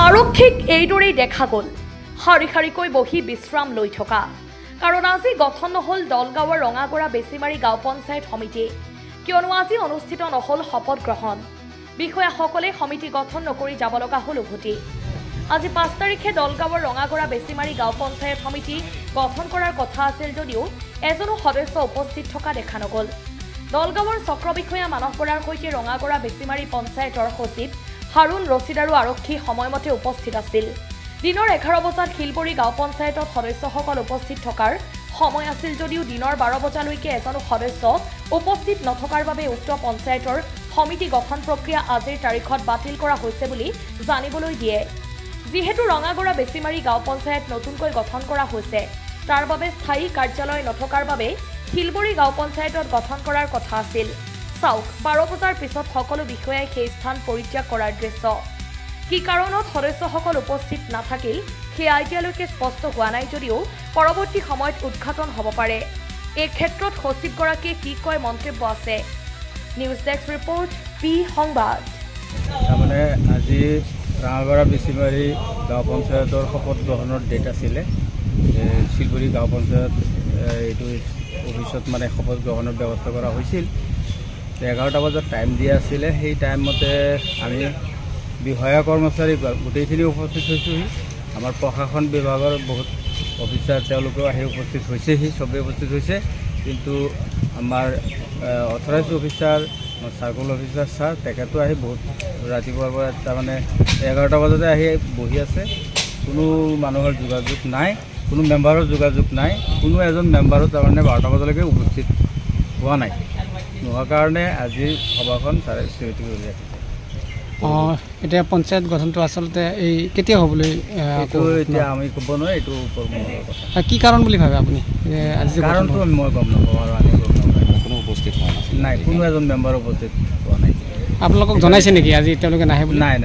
আৰক্ষীক এইদৰেই দেখা গ'ল শাৰী শাৰীকৈ বহি বিশ্ৰাম লৈ থকা কাৰণ আজি গঠন নহ'ল দলগাঁৱৰ ৰঙাগৰা বেছিমাৰী গাঁও পঞ্চায়ত সমিতি কিয়নো আজি অনুষ্ঠিত নহ'ল শপত গ্ৰহণ বিষয়াসকলে সমিতি গঠন নকৰি যাব লগা হ'ল উভতি আজি 5 তাৰিখে দলগাঁৱৰ ৰঙাগৰা বেছিমাৰী গাঁও পঞ্চায়ত সমিতি গঠন কৰাৰ কথা আছিল যদিও এজনো সদস্য উপস্থিত থকা দেখা নগ'ল দলগাঁৱৰ চক্ৰ বিষয়া মানস বৰাৰ সৈতে ৰঙাগৰা বেছিমাৰী পঞ্চায়তৰ সচিব হাৰুণ ৰছিদ আৰু আৰক্ষী সময়মতে উপস্থিত আছিল দিনৰ 11 বজাত শিলবৰী গাঁও পঞ্চায়তত সদস্যসকল উপস্থিত থকাৰ সময় আছিল যদিও দিনৰ 12 বজালৈকে এজনো সদস্য উপস্থিত নথকাৰ বাবে উক্ত পঞ্চায়তৰ সমিতি গঠন প্ৰক্ৰিয়া আজিৰ তাৰিখত বাতিল কৰা হৈছে বুলি জানিবলৈ দিয়ে যিহেতু ৰঙাগৰা বেছিমাৰী গাঁও পঞ্চায়ত নতুনকৈ গঠন কৰা হৈছে তাৰ বাবে স্থায়ী কাৰ্যালয় নথকাৰ বাবে শিলবৰী গাঁও পঞ্চায়তত গঠন কৰাৰ কথা আছিল চাওক 12 বজাৰ পিছত সকলো বিষয়াই সেই স্থান পৰিত্যাগ কৰাৰ দৃশ্য কি কাৰণত সদস্যসকল উপস্থিত নাথাকিল সেয়া এতিয়ালৈকে স্পষ্ট হোৱা নাই যদিও পৰৱৰ্তী সময়ত উদ্ঘাটন হ'ব পাৰে এই ক্ষেত্ৰত সচিবগৰাকীয়ে কি কয় মন্তব্য আছে নিউজ ডেস্ক ৰিপৰ্ট পি সংবাদ মানে আজি ৰঙাগৰা বেছিমাৰী গাঁও পঞ্চায়তৰ শপত গ্ৰহণৰ ডেট আছিলে শিলবৰী গাঁও পঞ্চায়ত এইটো অফিচত মানে শপত গ্ৰহণৰ ব্যৱস্থা কৰা হৈছিল 11টা বজাত টাইম দিয়া আছিলে সেই টাইমতে আমি বিষয়া কৰ্মচাৰী গোটেইখিনি উপস্থিত হৈছোহি আমাৰ প্ৰশাসন বিভাগৰ বহুত অফিচাৰ তেওঁলোকেও আহি উপস্থিত হৈছেহি চবেই উপস্থিত হৈছে কিন্তু আমাৰ authorise officer circle officer sir তেখেতো আহি বহুত ৰাতিপুৱাৰ পৰা তাৰমানে 11টা বজাতে আহি বহি আছে কোনো মানুহৰ যোগাযোগ নাই কোনো মেম্বাৰৰ যোগাযোগ নাই কোনো এজন মেম্বাৰো তাৰমানে 12টা বজালৈকে উপস্থিত হোৱা নাই নোহোৱাৰ কাৰণে আজি সভাখন ছাৰে স্থগিত কৰি ৰাখিছে এতিয়া পঞ্চায়ত গঠনটো আচলতে এই কেতিয়া হ'বলৈ এইটো এতিয়া আমি ক'ব নোৱাৰোঁ এইটো কথা কি কাৰণ বুলি ভাবে আপুনি আজি কাৰণটো মই গম নাপাওঁ আৰু আমি গম নাপাওঁ কোনো উপস্থিত হোৱা নাই কোনো এজন মেম্বাৰ উপস্থিত হোৱা নাই আপোনালোকক জনাইছে নেকি আজি তেওঁলোকে নাহে বুলি নাই